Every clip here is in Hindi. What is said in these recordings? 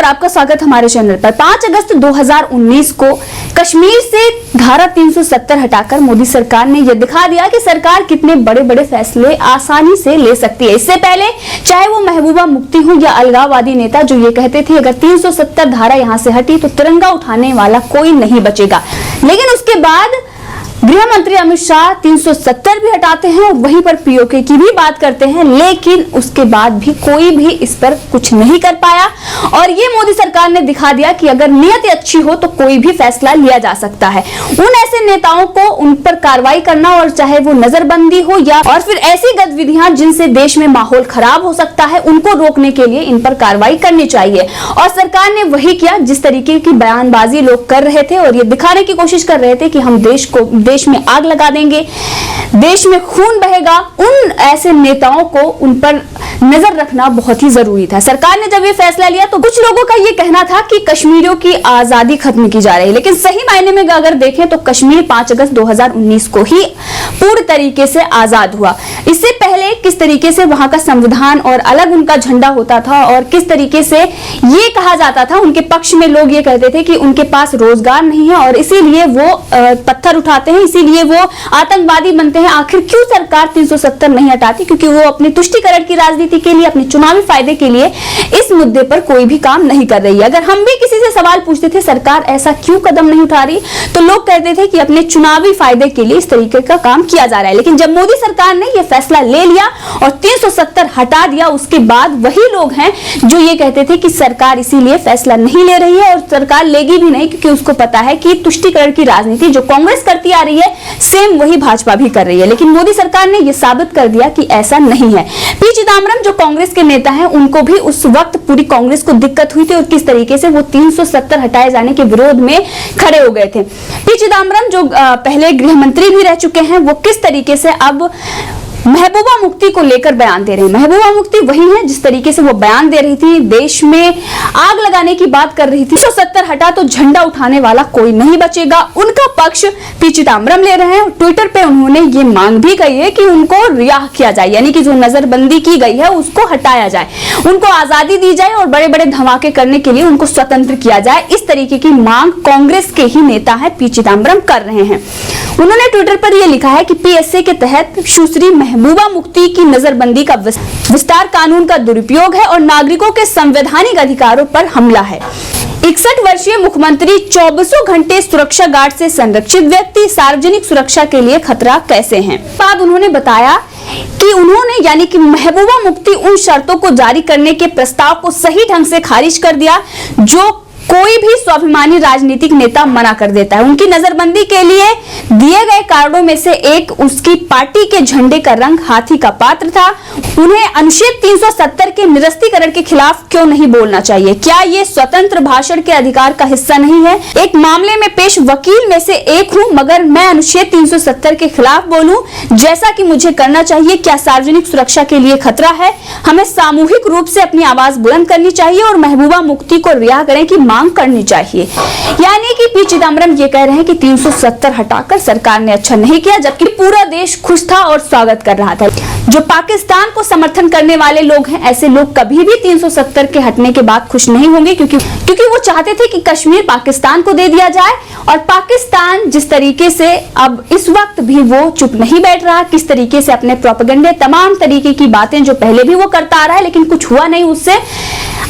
आपका स्वागत हमारे चैनल पर। 5 अगस्त 2019 को कश्मीर से धारा 370 हटाकर मोदी सरकार ने यह दिखा दिया कि सरकार कितने बड़े बड़े फैसले आसानी से ले सकती है। इससे पहले चाहे वो महबूबा मुफ्ती हो या अलगाववादी नेता, जो ये कहते थे अगर 370 धारा यहां से हटी तो तिरंगा उठाने वाला कोई नहीं बचेगा, लेकिन उसके बाद गृह मंत्री अमित शाह 370 भी हटाते हैं और वहीं पर पीओके की भी बात करते हैं, लेकिन उसके बाद भी कोई भी इस पर कुछ नहीं कर पाया। और ये मोदी सरकार ने दिखा दिया कि अगर नीयत अच्छी हो तो कोई भी फैसला लिया जा सकता है। उन ऐसे नेताओं को उन पर कार्रवाई करना, और चाहे वो नजरबंदी हो या और फिर ऐसी गतिविधियां जिनसे देश में माहौल खराब हो सकता है, उनको रोकने के लिए इन पर कार्रवाई करनी चाहिए। और सरकार ने वही किया जिस तरीके की बयानबाजी लोग कर रहे थे और ये दिखाने की कोशिश कर रहे थे कि हम देश में आग लगा देंगे, देश में खून बहेगा। उन ऐसे नेताओं को उन पर नजर रखना बहुत ही जरूरी था। सरकार ने जब ये फैसला लिया तो कुछ लोगों का ये कहना था कि कश्मीरियों की आजादी खत्म की जा रही है, लेकिन सही मायने में अगर देखें तो कश्मीर 5 अगस्त 2019 को ही पूर्ण तरीके से आजाद हुआ। इससे पहले किस तरीके से वहां का संविधान और अलग उनका झंडा होता था और किस तरीके से ये कहा जाता था, उनके पक्ष में लोग ये कहते थे कि उनके पास रोजगार नहीं है और इसीलिए वो पत्थर उठाते हैं, इसीलिए वो आतंकवादी बनते हैं। आखिर क्यों सरकार 370 नहीं हटाती? क्योंकि वो अपनी तुष्टीकरण की राजनीति के लिए, अपने चुनावी फायदे के लिए इस मुद्दे पर कोई भी काम नहीं कर रही है। अगर हम भी किसी से सवाल पूछते थे सरकार ऐसा क्यों कदम नहीं उठा रही, तो लोग कहते थे कि अपने चुनावी फायदे के लिए इस तरीके का काम किया जा रहा है। लेकिन जब मोदी सरकार ने यह फैसला ले लिया और 370 हटा दिया, उसके बाद वही लोग हैं जो ये कहते थे कि सरकार इसीलिए फैसला नहीं ले रही है और सरकार लेगी भी नहीं, क्योंकि उसको पता है कि तुष्टीकरण की राजनीति जो कांग्रेस करती आ रही है सेम वही भाजपा भी कर रही है। लेकिन मोदी सरकार ने यह साबित कर दिया कि ऐसा नहीं है। पी चिदंबरम जो कांग्रेस के नेता हैं, उनको भी उस वक्त पूरी कांग्रेस को दिक्कत हुई थी और किस तरीके से वो 370 हटाए जाने के विरोध में खड़े हो गए थे। पी चिदंबरम जो पहले गृह मंत्री भी रह चुके हैं, वो किस तरीके से अब महबूबा मुफ्ती को लेकर बयान दे रहे हैं। महबूबा मुफ्ती वही है जिस तरीके से वो बयान दे रही थी, देश में आग लगाने की बात कर रही थी। 370 हटा तो झंडा उठाने वाला कोई नहीं बचेगा, उनका पक्ष पी चिदंबरम ले रहे हैं। ट्विटर पे उन्होंने ये मांग भी कही है कि उनको रिहा किया जाए, यानी कि जो नजरबंदी की गई है उसको हटाया जाए, उनको आजादी दी जाए और बड़े बड़े धमाके करने के लिए उनको स्वतंत्र किया जाए। इस तरीके की मांग कांग्रेस के ही नेता है पी चिदंबरम कर रहे हैं। उन्होंने ट्विटर पर यह लिखा है कि पीएसए के तहत सुश्री महबूबा मुफ्ती की नजरबंदी का विस्तार कानून का दुरुपयोग है और नागरिकों के संवैधानिक अधिकारों पर हमला है। 61 वर्षीय मुख्यमंत्री 24 घंटे सुरक्षा गार्ड से संरक्षित व्यक्ति, सार्वजनिक सुरक्षा के लिए खतरा कैसे हैं? बाद उन्होंने बताया कि उन्होंने यानी कि महबूबा मुफ्ती उन शर्तों को जारी करने के प्रस्ताव को सही ढंग से खारिज कर दिया जो कोई भी स्वाभिमानी राजनीतिक नेता मना कर देता है। उनकी नजरबंदी के लिए दिए गए कारणों में से एक उसकी पार्टी के झंडे का रंग हाथी का पात्र था। उन्हें अनुच्छेद 370 के निरस्तीकरण के खिलाफ क्यों नहीं बोलना चाहिए? क्या ये स्वतंत्र भाषण के अधिकार का हिस्सा नहीं है? एक मामले में पेश वकील में से एक हूं, मगर मैं अनुच्छेद 370 के खिलाफ बोलूं जैसा कि मुझे करना चाहिए। क्या सार्वजनिक सुरक्षा के लिए खतरा है? हमें सामूहिक रूप से अपनी आवाज बुलंद करनी चाहिए और महबूबा मुफ्ती को रिहा करने की मांग करनी चाहिए। यानी कि पी चिदंबरम ये कह रहे हैं कि 370 हटाकर सरकार ने अच्छा नहीं किया, जबकि पूरा देश खुश था और स्वागत कर रहा था। जो पाकिस्तान को समर्थन करने वाले लोग हैं, ऐसे लोग कभी भी 370 के हटने के बाद खुश नहीं होंगे, क्योंकि वो चाहते थे कि कश्मीर पाकिस्तान को दे दिया जाए। और पाकिस्तान जिस तरीके से अब इस वक्त भी वो चुप नहीं बैठ रहा, किस तरीके से अपने प्रोपेगेंडे, तमाम तरीके की बातें जो पहले भी वो करता आ रहा है लेकिन कुछ हुआ नहीं उससे,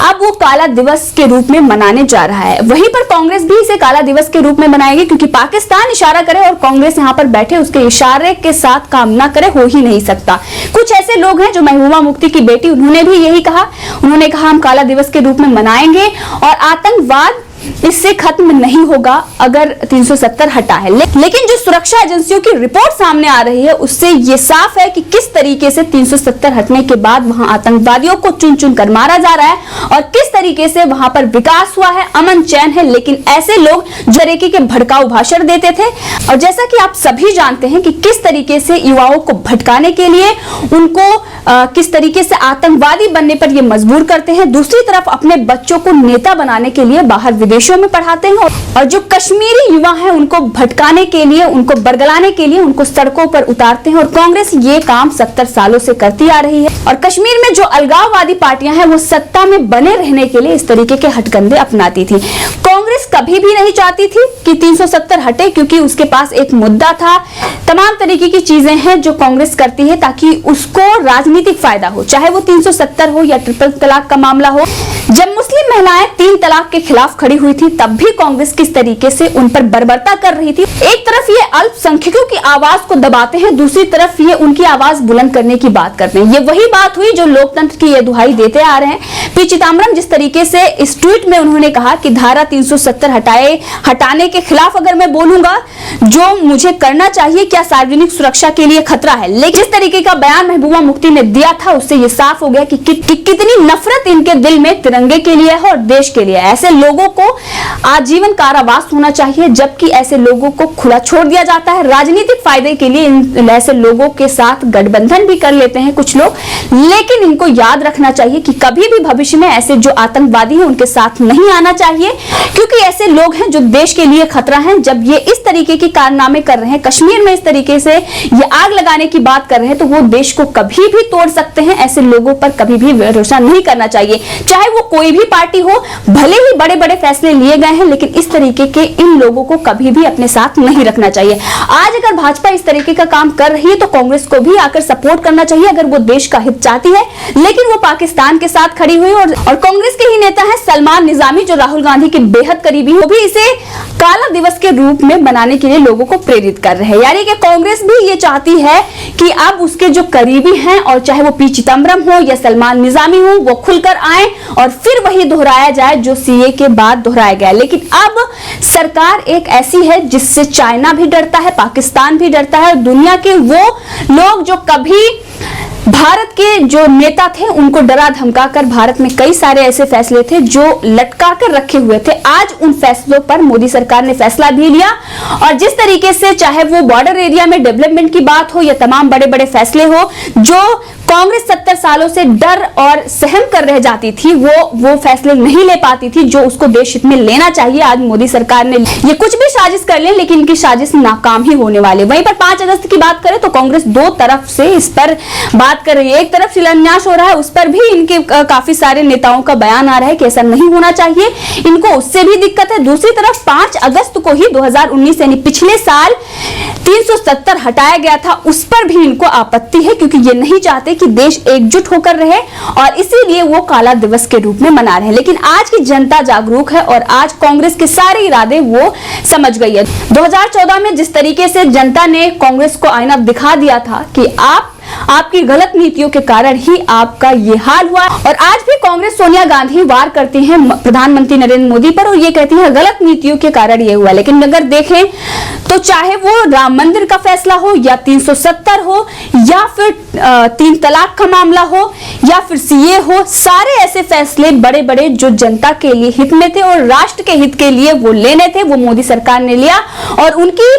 अब वो काला दिवस के रूप में मनाने जा रहा है। वहीं पर कांग्रेस भी इसे काला दिवस के रूप में मनाएगी, क्योंकि पाकिस्तान इशारा करे और कांग्रेस यहाँ पर बैठे उसके इशारे के साथ काम ना करे, हो ही नहीं सकता। कुछ ऐसे लोग हैं जो महबूबा मुफ्ती की बेटी, उन्होंने भी यही कहा। उन्होंने कहा हम काला दिवस के रूप में मनाएंगे और आतंकवाद इससे खत्म नहीं होगा अगर 370 हटा है। लेकिन जो सुरक्षा एजेंसियों की रिपोर्ट सामने आ रही है उससे ये साफ है कि किस तरीके से 370 हटने के बाद वहां आतंकवादियों को चुन चुन कर मारा जा रहा है और किस तरीके से वहां पर विकास हुआ है, अमन चैन है। लेकिन ऐसे लोग जो तरीके के भड़काऊ भाषण देते थे, और जैसा कि आप सभी जानते हैं कि किस तरीके से युवाओं को भटकाने के लिए उनको किस तरीके से आतंकवादी बनने पर ये मजबूर करते हैं, दूसरी तरफ अपने बच्चों को नेता बनाने के लिए बाहर विदेशों में पढ़ाते हैं और जो कश्मीरी युवा हैं उनको भटकाने के लिए, उनको बरगलाने के लिए उनको सड़कों पर उतारते हैं। और कांग्रेस ये काम 70 सालों से करती आ रही है। और कश्मीर में जो अलगाववादी पार्टियां हैं वो सत्ता में बने रहने के लिए इस तरीके के हथकंडे अपनाती थी। कांग्रेस कभी भी नहीं चाहती थी कि 370 हटे, क्योंकि उसके पास एक मुद्दा था। तमाम तरीके की चीजें हैं जो कांग्रेस करती है ताकि उसको राजनीतिक फायदा हो, चाहे वो 370 हो या ट्रिपल तलाक का मामला हो। जब मुस्लिम महिलाएं 3 तलाक के खिलाफ खड़ी हुई थी तब भी कांग्रेस किस तरीके से उन पर बर्बरता कर रही थी। एक तरफ ये अल्पसंख्यकों की आवाज को दबाते हैं, दूसरी तरफ ये उनकी आवाज बुलंद करने की बात करते हैं। ये वही बात हुई जो लोकतंत्र की ये दुहाई देते आ रहे हैं। पी चिदंबरम जिस तरीके से इस ट्वीट में उन्होंने कहा कि धारा 370 हटाने के खिलाफ अगर मैं बोलूंगा जो मुझे करना चाहिए, क्या सार्वजनिक सुरक्षा के लिए खतरा है। लेकिन इस तरीके का बयान महबूबा मुफ्ती ने दिया था, उससे ये साफ हो गया कि कितनी नफरत इनके दिल में तिरंगे के लिए है और देश के लिए। ऐसे लोगों को आजीवन कारावास होना चाहिए, जबकि ऐसे लोगों को खुला छोड़ दिया जाता है। राजनीतिक फायदे के लिए ऐसे लोगों के साथ गठबंधन भी कर लेते हैं कुछ लोग, लेकिन इनको याद रखना चाहिए कि कभी भी भविष्य में ऐसे जो आतंकवादी हैं उनके साथ नहीं आना चाहिए, क्योंकि ऐसे लोग हैं जो देश के लिए खतरा हैं। जब ये इस तरीके के कारनामे कर रहे हैं, कश्मीर में इस तरीके से ये आग लगाने की बात कर रहे हैं, तो वो देश को कभी भी तोड़ सकते हैं। ऐसे लोगों पर कभी भी भरोसा नहीं करना चाहिए, चाहे वो कोई भी पार्टी हो। भले ही बड़े बड़े फैसले लिए गए हैं, लेकिन इस तरीके के इन लोगों को कभी भी अपने साथ नहीं रखना चाहिए। आज अगर भाजपा इस तरीके का काम कर रही है तो कांग्रेस को भी आकर सपोर्ट करना चाहिए, अगर वो देश का हित चाहती है। लेकिन वो पाकिस्तान के साथ खड़ी हुई और कांग्रेस के ही नेता है सलमान निजामी, जो राहुल गांधी के बेहद करीबी, वो भी इसे काला दिवस के रूप में बनाने के लिए लोगों को प्रेरित कर रहे हैं। यानी कि कांग्रेस भी ये चाहती है कि अब उसके जो करीबी हैं, और चाहे वो पी चिदंबरम हो या सलमान निजामी हो, वो खुलकर आए और फिर वही दोहराया जाए जो सीए के बाद दोहराया गया। लेकिन अब सरकार एक ऐसी है जिससे चाइना भी डरता है, पाकिस्तान भी डरता है, दुनिया के वो लोग जो कभी भारत के जो नेता थे उनको डरा धमकाकर भारत में कई सारे ऐसे फैसले थे जो लटका कर रखे हुए थे। आज उन फैसलों पर मोदी सरकार ने फैसला भी लिया, और जिस तरीके से चाहे वो बॉर्डर एरिया में डेवलपमेंट की बात हो या तमाम बड़े बड़े फैसले हो जो कांग्रेस 70 सालों से डर और सहम कर रह जाती थी, वो फैसले नहीं ले पाती थी जो उसको देश हित में लेना चाहिए। आज मोदी सरकार ने ये कुछ भी साजिश कर ले, लेकिन इनकी साजिश नाकाम ही होने वाली। वहीं पर 5 अगस्त की बात करें तो कांग्रेस दो तरफ से इस पर बात कर रही है। एक तरफ शिलान्यास हो रहा है, उस पर भी इनके काफी सारे नेताओं का बयान आ रहा है कि ऐसा नहीं होना चाहिए, इनको उससे भी दिक्कत है। दूसरी तरफ 5 अगस्त को ही 2019 यानी पिछले साल 370 हटाया गया था, उस पर भी इनको आपत्ति है, क्योंकि ये नहीं चाहते कि देश एकजुट होकर रहे, और इसीलिए वो काला दिवस के रूप में मना रहे हैं। लेकिन आज की जनता जागरूक है और आज कांग्रेस के सारे इरादे वो समझ गई है। 2014 में जिस तरीके से जनता ने कांग्रेस को आईना दिखा दिया था कि आपकी गलत नीतियों के कारण ही आपका ये हाल हुआ, और आज भी कांग्रेस सोनिया गांधी वार करती हैं प्रधानमंत्री नरेंद्र मोदी पर और ये कहती हैं गलत नीतियों के कारण ये हुआ। लेकिन अगर देखें तो चाहे वो राम मंदिर का फैसला हो या 370 हो या फिर 3 तलाक का मामला हो या फिर सीए हो, सारे ऐसे फैसले बड़े बड़े जो जनता के लिए हित में थे और राष्ट्र के हित के लिए वो लेने थे, वो मोदी सरकार ने लिया। और उनकी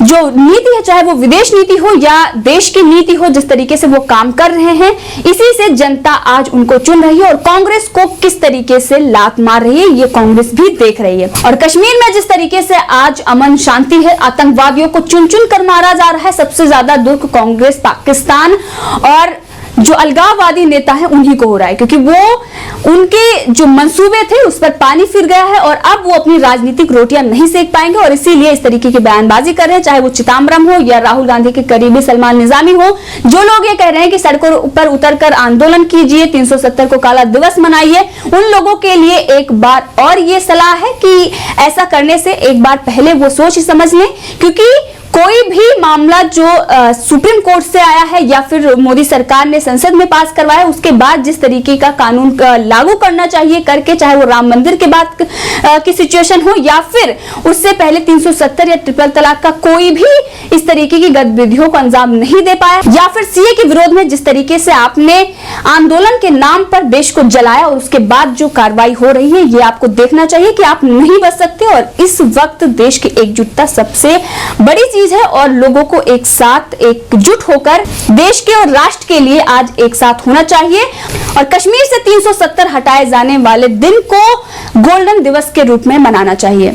जो नीति है, चाहे वो विदेश नीति हो या देश की नीति हो, जिस तरीके से वो काम कर रहे हैं, इसी से जनता आज उनको चुन रही है। और कांग्रेस को किस तरीके से लात मार रही है ये कांग्रेस भी देख रही है। और कश्मीर में जिस तरीके से आज अमन शांति है, आतंकवादियों को चुन चुन कर मारा जा रहा है, सबसे ज्यादा दुख कांग्रेस, पाकिस्तान और जो अलगाववादी नेता है उन्हीं को हो रहा है, क्योंकि वो उनके जो मंसूबे थे उस पर पानी फिर गया है और अब वो अपनी राजनीतिक रोटियां नहीं सेक पाएंगे, और इसीलिए इस तरीके की बयानबाजी कर रहे हैं, चाहे वो चिदंबरम हो या राहुल गांधी के करीबी सलमान निजामी हो। जो लोग ये कह रहे हैं कि सड़कों पर उतरकर आंदोलन कीजिए, 370 को काला दिवस मनाइए, उन लोगों के लिए एक बार और ये सलाह है कि ऐसा करने से एक बार पहले वो सोच समझ लें, क्योंकि कोई भी मामला जो सुप्रीम कोर्ट से आया है या फिर मोदी सरकार ने संसद में पास करवाया, उसके बाद जिस तरीके का कानून लागू करना चाहिए करके, चाहे वो राम मंदिर के बाद की सिचुएशन हो या फिर उससे पहले 370 या ट्रिपल तलाक का कोई भी इस तरीके की गतिविधियों को अंजाम नहीं दे पाया, या फिर सीए के विरोध में जिस तरीके से आपने आंदोलन के नाम पर देश को जलाया और उसके बाद जो कार्रवाई हो रही है, ये आपको देखना चाहिए कि आप नहीं बच सकते। और इस वक्त देश की एकजुटता सबसे बड़ी चीज है और लोगों लोगों को एक साथ एकजुट होकर देश के और राष्ट्र के लिए आज एक साथ होना चाहिए और कश्मीर से 370 हटाए जाने वाले दिन को गोल्डन दिवस के रूप में मनाना चाहिए।